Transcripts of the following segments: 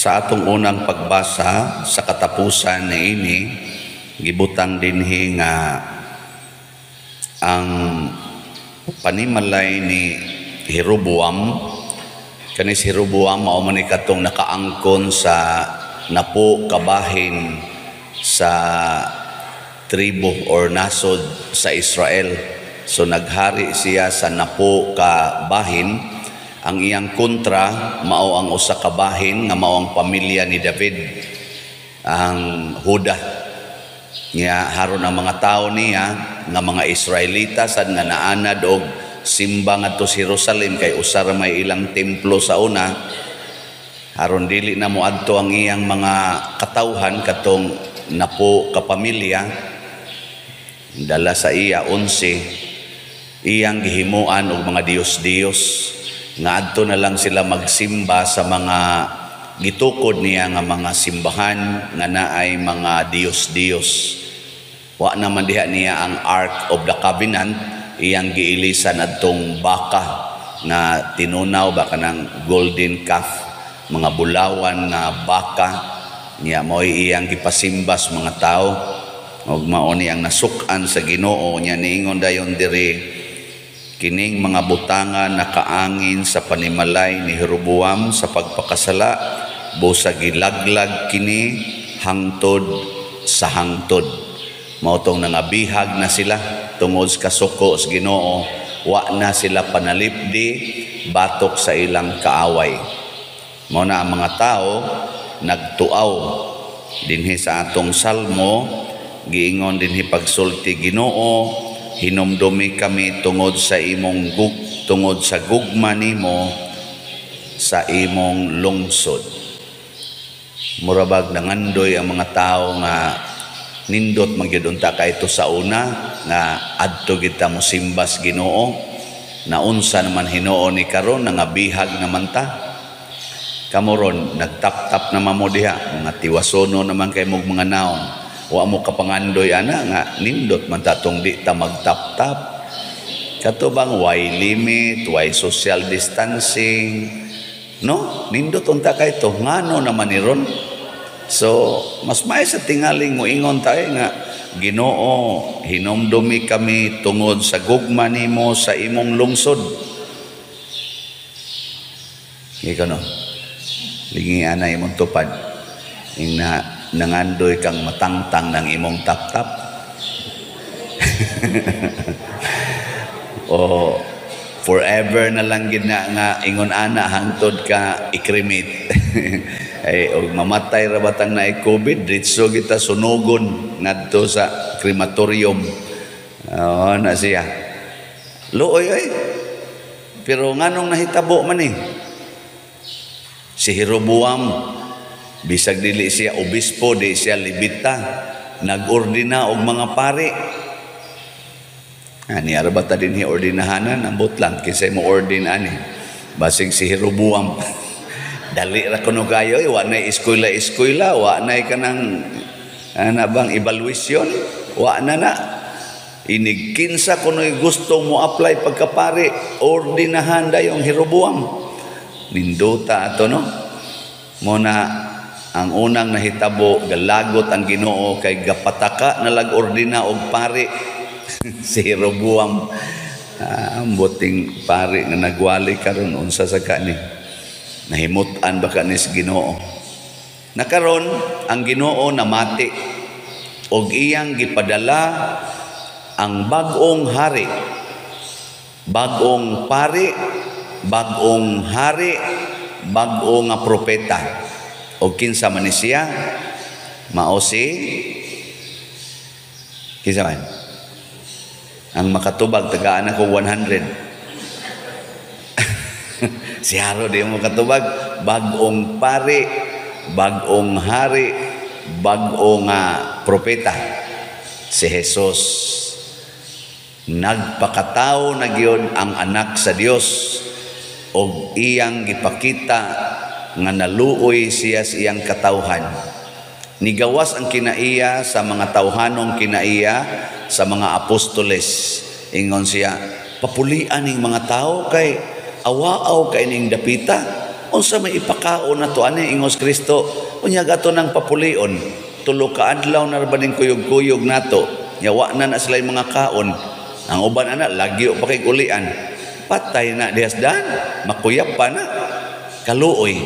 Sa atong unang pagbasa sa katapusan niini, gibutang dinhi nga ang panimalay ni Jeroboam. Kani si Jeroboam mao man katong nakaangkon sa napo kabahin sa tribo or nasod sa Israel. So naghari siya sa napo ka bahin. Ang iyang kontra mao ang usa ka bahin nga mao ang pamilya ni David, ang Huda. Nya haron ang mga tao niya nga mga Israelita sad nga naanad og simba ngadto sa Jerusalem kay usa ra may ilang templo sa una. Haron dili na moadto ang iyang mga katawhan katong napo ka pamilya. Dala sa iya 11 iyang gihimuan og mga Dios-Dios nga adto na lang sila magsimba sa mga gitukod niya nga mga simbahan nga naay mga Dios-Dios. Wa naman diha niya ang Ark of the Covenant, iyang giilisan adtong baka na tinunaw baka ng golden calf, mga bulawan nga baka niya mo'y iyang gipasimbas mga tao og mao ni ang nasukan sa Ginoo niya niingon dayon diri. Kining mga butangan nakaangin sa panimalay ni Jeroboam sa pagpakasala, busa gilaglag kini hangtod sa hangtod. Mautong nangabihag na sila tungod sa kasuko sa Ginoo, wa na sila panalipdi batok sa ilang kaaway. Mao na ang mga tao nagtuaw dinhi sa atong salmo, giingon dinhi pagsulti Ginoo, hinumdumi kami tungod sa tungod sa gugma nimo sa imong lungsod. Murabag nangandoy ang mga tao nga nindot magyudunta ka ito sa una nga adto kita mo simbas Ginoo, na unsa naman Hinoo ni karon nangabihag naman ta. Kamoron nagtap-tap naman mo diha, mga tiwasono naman kay mong mga naon. Wa mo kapangandoy ana nga nindot man tatong di ta magtap-tap. Katubang why limit, why social distancing, no? Nindot unta kay to ngano naman ni ron. So mas may sa tingaling mo ingon tayo nga Ginoo, hinumdumi kami tungod sa gugma nimo sa imong lungsod. Ikaw no, lingi ana imong tupad na nangandoy kang matangtang ng imong tap-tap. O forever na lang gid na nga ingon ana hangtod ka i-cremate. Ay og mamatay ra batang na COVID, ditso kita sunugon ngadto sa crematorium. Na siya. Luoy ay. Pero nganong nahitabo man ni? Si Jeroboam, bisag dili siya obispo, di siya libita, nag-ordina og mga pari. Ani arabata din ordinahanan, ambot lang kisay mo ordin ani. Basig si Jeroboam. Dali ra kuno kayo, wa na eskwela, wa na kanang bang evaluation, wa na. Inigkinsa kuno gusto mo apply pagkapari, ordinahan dayong Jeroboam. Nindota ato no. Muna ang unang nahitabo galagot ang Ginoo kay gapataka na lag-ordina og pari si Jeroboam. Ang buting pari nga nagwali karon unsa sa kani. Nahimutan ba kani si Ginoo? Nakaron ang Ginoo namati og iyang gipadala ang bag-ong hari. Bag-ong pari, bag-ong hari, bag-o nga propeta. O kinsa man ni siya? Mao si kinsa man? Ang makatubag tagaan ako 100. Si Haro di mo katubag, bag-ong pari, bag-ong hari, bag-o nga propeta. Si Jesus. Nagpakatao na gyud ang anak sa Dios og iyang gipakita nga naluoy siya sa iyang katawhan. Nigawas ang kinaiya sa mga tawhanong kinaiya sa mga apostoles. Ingon siya, papulian ning mga tao kay awaaw kay ning dapita. unsa may ipakaon nato ani ingos Kristo, unya gato nang papulion, tulo ka adlaw na baning kuyog-kuyog nato, yawa na sila mga kaon, ang uban ana lagyo pa kay ulian, patay na dihasdan, makuyap pa na, kaluoy.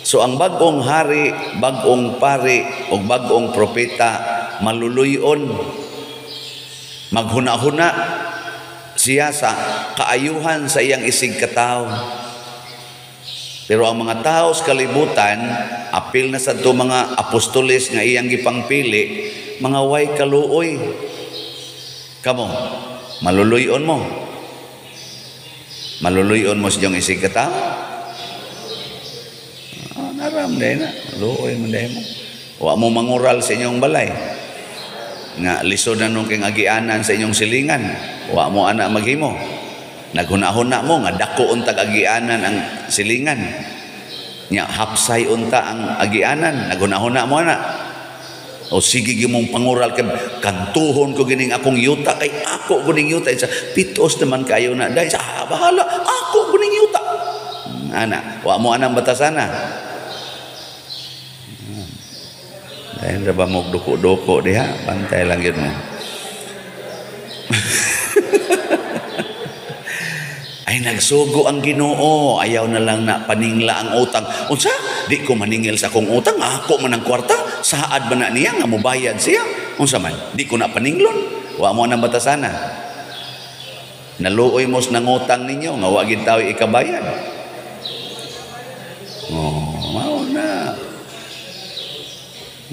So ang bagong hari, bagong pari, o bagong propeta, maluluyon, maghuna-huna siya sa kaayuhan sa iyang isig katao. Pero ang mga tao sa kalibutan, apil na sa ito mga apostoles nga iyang gipangpili, mga way kaluoy. Kamo, maluluyon mo. Maluluyon mo sa iyong isig katao. Naram dahil na, luoy mo dahil mo. Huwag mo mangural sa inyong balay. Nga lisod na nung king agianan sa inyong silingan. Huwag mo anak maghimo. Naghuna-huna mo nga dako unta agianan ang silingan. Nya hapsay unta ang agianan, naghuna-huna mo anak. O sige gimong pangural kay kantuhon ko gining akong yuta kay ako gining yuta sa pitos naman kayo na dahil sa bahala ako gining yuta. Ana, wa mo anang batasana. Dahil ra ba mo duko-duko diha, bantay lang yun mo. Ay nagsugo ang Ginoo, ayaw na lang na paningla ang utang. Unsa? Di ko maningil sa akong utang, ako man ang kwarta, saad ba na niya nga mobayad siya? Unsa man? Di ko na paninglon. Wa mo nang batasana. Naluoy mo sa nangutang ninyo, nga wa gid tawo ikabayad. Oh, mao na.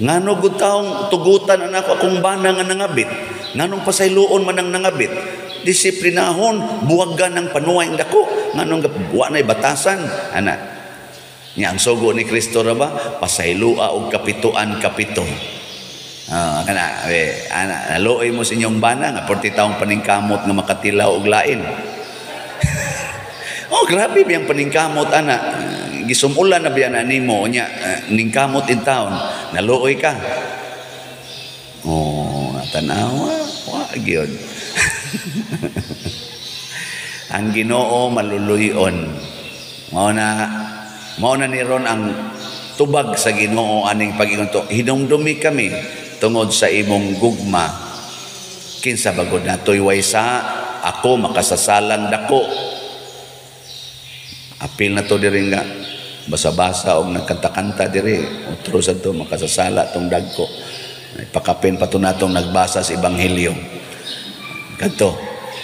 Ngano gud taong tugutan anak akong bana nga nangabit? Nganong pasayloon man ang nangabit? Disiplinahon, buwagan ng panuway ng dako. Nganong buwa na'y batasan? Ana, niya ang sugo ni Kristo ra ba? Pasaylua og kapituan kapito. Kana, ana, naluoy mo sa inyong bana nga 40 taong paningkamot nga makatilaw og lain. Oh, grabe biyang paningkamot, ana. Gisumulan na biyan nimo nya ningkamot in town. Naluoy ka. Oh, tanawa, wa gyud. Ang Ginoo maluluyon. Mao na ni ron ang tubag sa Ginoo aning pag-ingon to. Hinumdumi kami tungod sa imong gugma. Kinsa bagod natoy waysa ako makasasalang dako. Apil na to diri nga basa-basa og nagkanta-kanta diri. Utro sa to makasasala tong dagko. Ipakapin pa to natong nagbasa sa ebanghelyo. Kadto.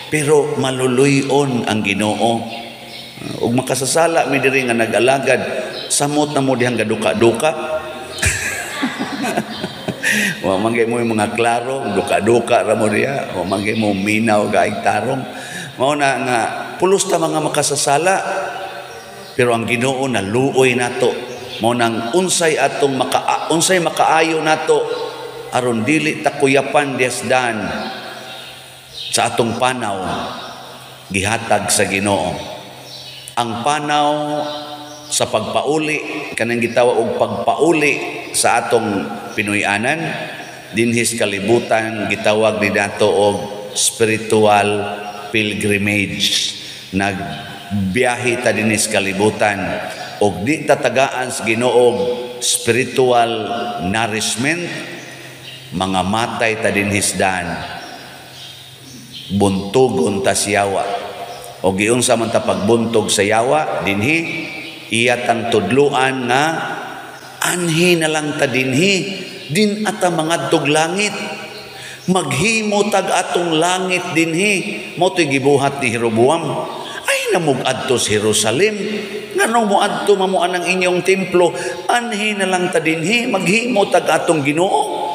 Pero maluluyon ang Ginoo. Ug makasasala mi diri nga nag-alagad, samot na mo dihang gaduka-duka. Wa manggay mo yung mga klaro, duka-duka ra mo diha, wa manggay mo minaw gaig tarong. Mao na nga pulos ta mga makasasala. Pero ang Ginoo naluoy nato. Mao nang unsay makaayo nato aron dili ta kuyapan diasdan sa atong panaw gihatag sa Ginoo. Ang panaw sa pagpauli kanang gitawag og pagpauli sa atong Pinoy-anan dinhis kalibutan gitawag ni dato og spiritual pilgrimage. Nagbiyahe ta dinhis kalibutan og di tatagaan sa Ginoo spiritual nourishment, mga matay ta dinhis dan. Buntugon ta siyawa. O giunsa man ta pagbuntog sa yawa dinhi iyatang tudluan nga anhi na lang ta dinhi din ata mangadtog langit maghimo tag atong langit dinhi mao toy gibuhat ni Jeroboam ay namug adto sa Jerusalem ngano mo adto mamuan ang inyong templo anhi na lang ta dinhi maghimo tag atong Ginoo.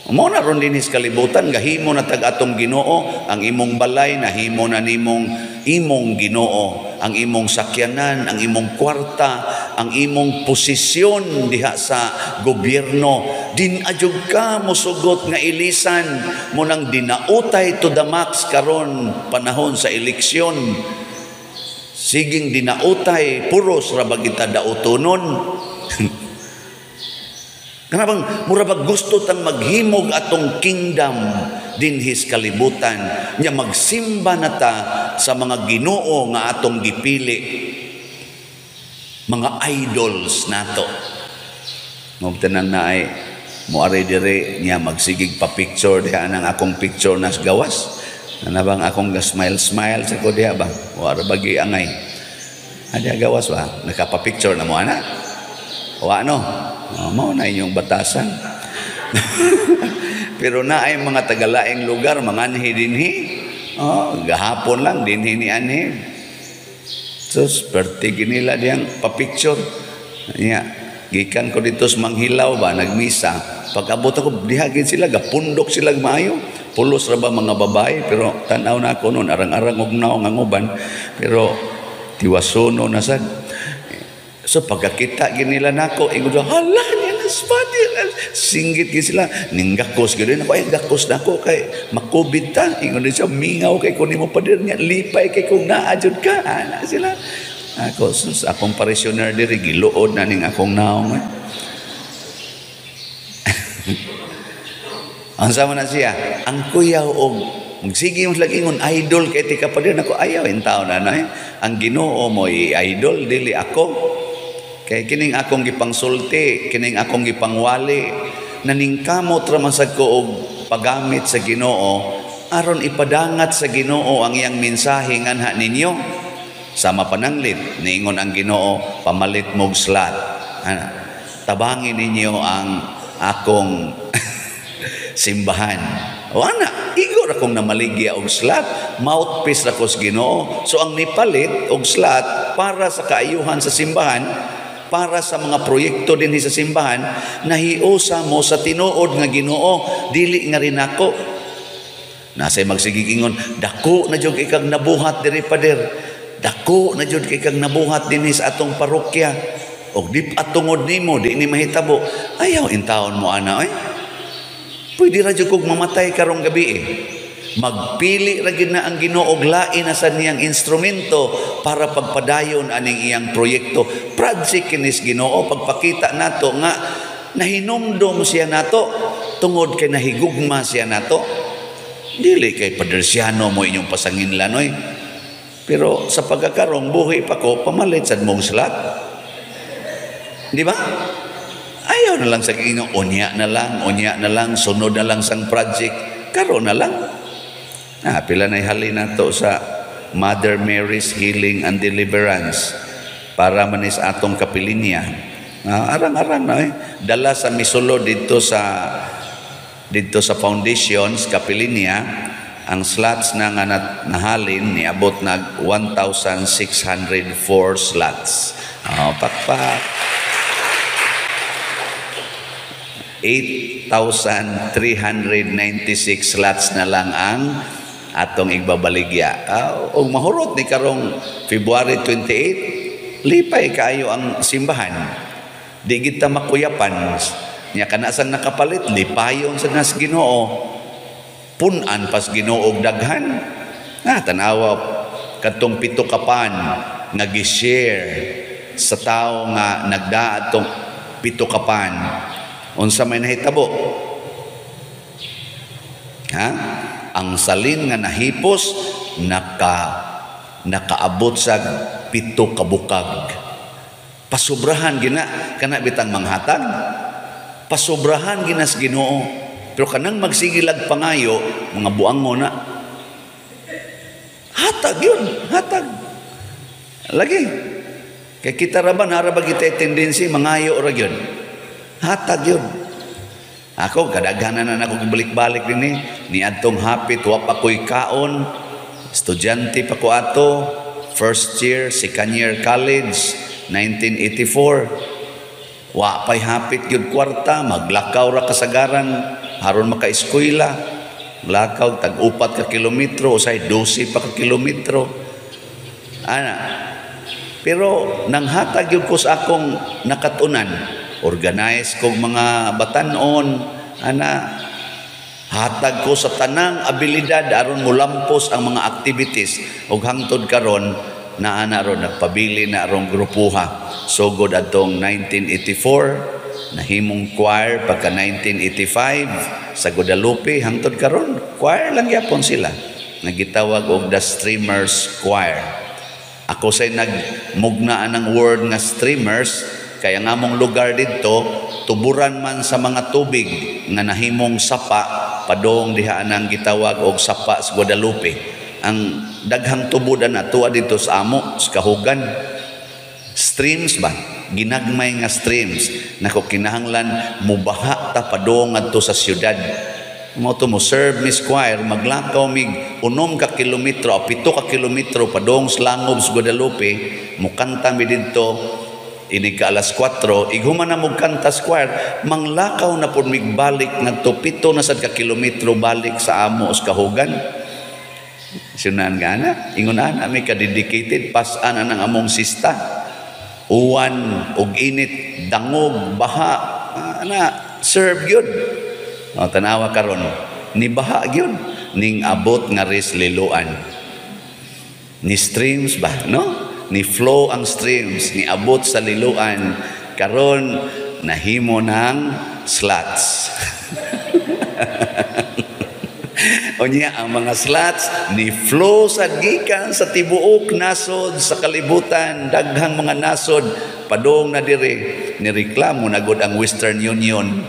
Mo na ron dinis kalibutan gahimo na tag atong Ginoo ang imong balay nahimo na nimong imong Ginoo ang imong sakyanan ang imong kwarta ang imong posisyon diha sa gobyerno din adyog ka mosugot nga ilisan mo nang dinautay to the max karon panahon sa eleksyon siging dinautay puros ra ba kita dautonon. Kanabang murabag gusto tang maghimog atong kingdom dinhis kalibutan nya magsimba na ta sa mga Ginoo nga atong gipili. mga idols nato. Mo tanan na ay moari dire niya magsigig pa picture diha nang akong picture nas gawas. Ana bang akong smile sa ko diha ba? Wala bagi angay. Ada gawas ba? Nakapa-picture na mo ana. Wa no. Mao na inyong batasan. Pero na ay mga tagalaing lugar manganhi dinhi. Gahapon lang dinhi ni anhi. So, perti nila diyang pa-picture. Gikan ko dito sa Manghilaw ba, nagmisa. Pag-abot ako, dihagin sila, gapundok sila maayo. Pulos ra ba mga babae, pero tanaw na ako noon, arang-arang og naong anguban. Pero tiwasuno na sad. So pagkakita ginila nako, ingon ko, hala niya na spati. Singgit gid sila, ninggakos gid na ko ay gakos nako kay makubit ta. Ingon din siya, mingaw kay kun nimo padir niya, lipay kay kung naadjud ka. Ana sila. Ako sus akong parishioner diri giluod na ning akong naong. Ang sama na siya, ang kuyaw og sige mo lagi ngon idol kay ti kapadir nako ayaw in taon na ang Ginoo mo i-idol dili ako. Kay kining akong gipangsulti, kining akong gipangwali, naningkamot ra man sad ko og paggamit sa Ginoo aron ipadangat sa Ginoo ang iyang mensahe nganha ninyo. Sama pananglit, niingon ang Ginoo, pamalit mog slat. Tabangin ninyo ang akong simbahan. Wana, igor akong namaligya og slat, mouthpiece ra ko sa Ginoo. So ang nipalit og slat para sa kaayuhan sa simbahan, para sa mga proyekto din sa simbahan, nahiusa mo sa tinuod nga Ginoo, dili nga rin ako. Nasay magsigigingon, dako na jud kay kag nabuhat diri pader. Dako na jud kay kag nabuhat dinhi sa atong parokya. Og di atungod nimo, di ni mahitabo. Ayaw in taon mo ana, pwede ra jud kog mamatay karong gabi Magpili ra gid na ang Ginoo og lain na sa niyang instrumento para pagpadayon aning iyang proyekto. Project kinis Ginoo pagpakita nato nga nahinumdum siya nato tungod kay nahigugma siya nato. Dili kay padersyano mo inyong pasanginlan Pero sa pagkakarong buhi pa ko pamalit sad mong slat. Di ba? Ayaw na lang sa inyong unya na lang, sunod na lang sang project. Karon na lang. Pila na ihalin nato sa Mother Mary's Healing and Deliverance para manis atong kapilinya. Arang-arang na dala sa misulo dito sa foundations kapilinya ang slots na nga nahalin niabot nag 1,604 slots. Pakpak. 8,396 slots na lang ang atong igbabaligya. Og mahurot ni karong February 28, lipay kayo ang simbahan. Di kita makuyapan. Nya kanasang nakapalit, lipayon sa nas Ginoo. Punan pas Ginoo og daghan. Tanawa katong pito kapan nagi-share sa tao nga nagdaad tong pito kapan. Unsa may nahitabo? Ang salin nga nahipos nakaabot sa pito kabukag. Pasubrahan gina kana bitang manghatag. Pasubrahan gina sa Ginoo. Pero kanang magsigilag pangayo, mga buang mo na. Hatag yun, hatag. Lagi. Kay kita raban harabag kita tendency mangayo ra yun. Hatag yun. Ako, kadaghanan na ako balik-balik din ni atong hapit, wa pa ko'y kaon, estudyante pa ko ato, first year, second year college, 1984. Wa pa'y hapit yun kwarta, maglakaw ra kasagaran, haron maka-eskwela, lakaw, tag-upat ka kilometro, usay 12 pa ka kilometro. Pero nang hatag yun ko sa akong nakatunan, organize kong mga batanon, hatag ko sa tanang abilidad aron mulampos ang mga activities ug hangtod karon naa na ron nagpabili na arong grupuha. Sugod atong 1984 nahimong choir pagka 1985 sa Guadalupe hangtod karon choir lang yapon sila nagitawag og the Streamers Choir. Ako say nagmugnaan ng word nga streamers, kaya nga mong lugar dito, tuburan man sa mga tubig nga nahimong sapa, padong diha nang gitawag og sapa sa Guadalupe. Ang daghang tubudan na tuwa dito sa amo, sa Kahugan. Streams ba? Ginagmay nga streams. Nako kinahanglan mubaha ta padong adto sa syudad. Mo to mo serve Miss Choir, maglakaw mig 6 ka kilometro o 7 ka kilometro padong sa Langob sa Guadalupe, mukanta mi didto ini ka alas 4, ighuman na mo kanta sa choir, manglakaw na po migbalik nagto 7 na sad ka kilometro balik sa amo sa Kahugan. Sunan nga na, ingon ana may ka-dedicated, pasan ang among sista. Uwan, og init, dangog, baha, serve yun. O, tanawa karon, ni baha yun, ning abot nga ris liluan. Ni streams ba, no? Ni flow ang streams, ni abot sa liluan, karon nahimo ng slots. Unya ang mga slots ni flow sa gikan sa tibuok nasod sa kalibutan, daghang mga nasod padong na dire, ni reklamo na gud ang Western Union,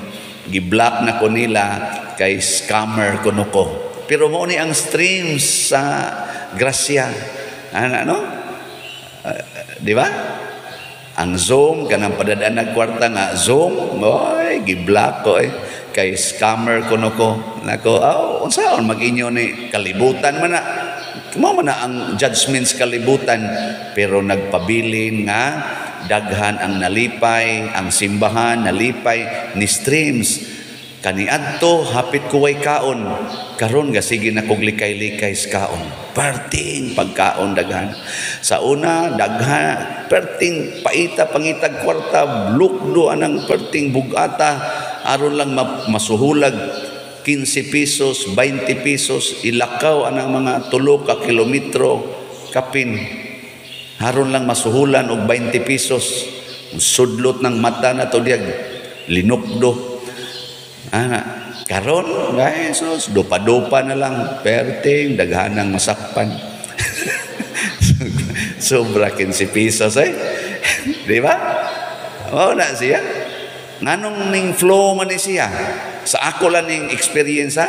giblock na ko nila kay scammer kuno ko. Pero mo ni ang streams sa grasya, ano? Di ba? Ang Zoom kanang padadaan na kwarta nga Zoom, oy giblock ko kay scammer kuno ko. Nako, unsaon mag-inyo ni kalibutan man na. Mao man na ang judgments kalibutan, pero nagpabilin nga daghan ang nalipay, ang simbahan nalipay ni streams. Kaniadto hapit kuway kaon, karon ga sige na kog likay-likay sa kaon. Perting pagkaon daghan. Sa una daghan perting paita pangitag kwarta, lukdo anang perting bugata aron lang masuhulag 15 pesos, 20 pesos, ilakaw anang mga 3 ka kilometro kapin. Haron lang masuhulan og 20 pesos. Sudlot ng mata na to diag linukdo. Karon Jesus, dupa-dupa na lang, perting daghanang masakpan. Sobra 15 pesos di ba? Na siya. Nganong ning flow man ni siya? Sa ako lang ning experience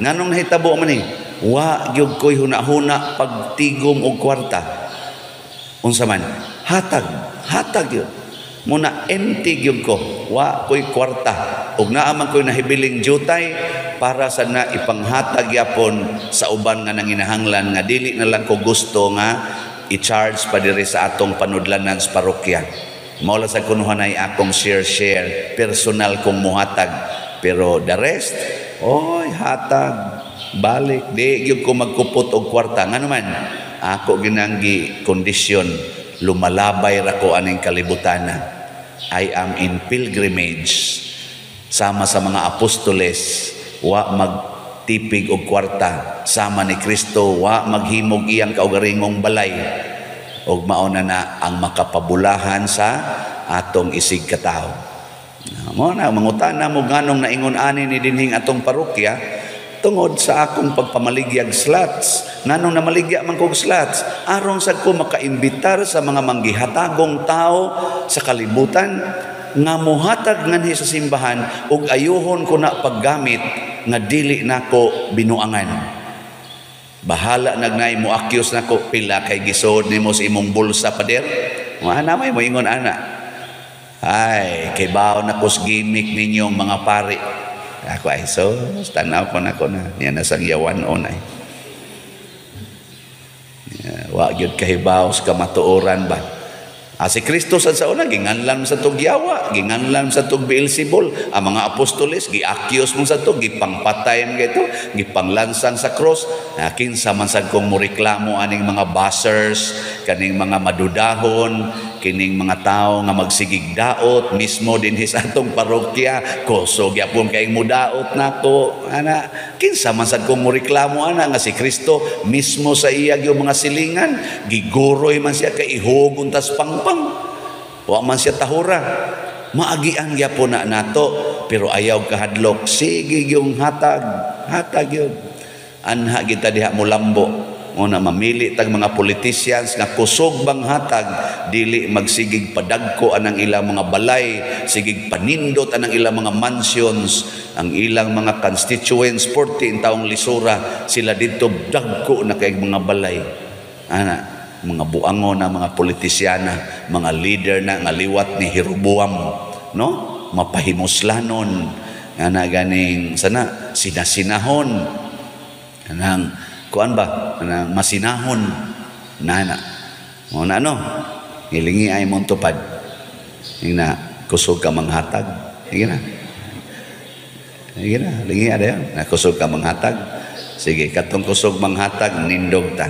nganong nahitabo man ni? Wa gyud koy huna-huna pagtigom og kwarta. Unsa man? Hatag yun. Muna empty gyud ko, wa koy kwarta. Ug naa man koy nahibiling jutay para sa na ipanghatag yapon sa uban nga nanginahanglan nga dili na lang ko gusto nga i-charge pa diri sa atong panudlanan sa parokya. Mao lang sa kunuhanay akong share personal kong muhatag, pero the rest hatag balik di gyud ko magkupot og kwarta. Ngano man ako ginanggi kondisyon, lumalabay ra ko aning kalibutan. I am in pilgrimage sama sa mga apostoles, wa magtipig og kwarta sama ni Kristo, wa maghimog iyang kaugaringong balay, og mauna na ang makapabulahan sa atong isig katao. Mo na mangutana mo nganong naingon ani ni dinhing atong parokya tungod sa akong pagpamaligyag slots. Nganong namaligya man kog slots aron sad ko makaimbitar sa mga manggihatagong tao sa kalibutan nga mohatag nganhi sa simbahan ug ayuhon ko na paggamit nga dili nako binuangan. Bahala nagnay mo akyos nako pila kay gisod nimo sa imong bulsa pader. Ana may mo ingon ana. Ay, kay bawo na kos gimmick ninyong mga pari. Ako ay tanaw ko na niya nasang yawan onay. Wa gyud kahibaw sa kamatuoran ba. Si Kristo sa una ginganlan sa tug yawa, ginganlan sa tug Beelzebul. Ang mga apostoles giakyos mo sa tug, gipangpatay mo gito, gipanglansan sa cross. Kinsa man sad kong moreklamo aning mga buzzers, kaning mga madudahon, kining mga tao nga magsigig daot mismo dinhi sa atong parokya, kusog yapon kay mudaot nako. Kinsa man sad kong moreklamo nga si Kristo mismo sa iya yung mga silingan, giguroy man siya kay ihugon tas pangpang. Wa man siya tahura. Maagian gyapon na nato, pero ayaw kahadlok. Sige yung hatag yun. Anha kita diha mo lambo. una mamili tag mga politicians nga kusog bang hatag dili magsigig padagko anang ilang mga balay, sigig panindot anang ilang mga mansions, ang ilang mga constituents 40 in taong lisura sila dito dagko na kay mga balay. Ana, mga buangon na mga politisyana, mga leader na nga liwat ni Jeroboam, no? Mapahimuslanon, ana ganing sana sinasinahon, anang kuan ba, anang masinahon, nana. O na ano, hilingi ay mong tupad. Yung na, kusog ka manghatag. Sige na. Sige na, lingi ada yan. Kusog ka manghatag. Sige, katong kusog manghatag, nindog ta.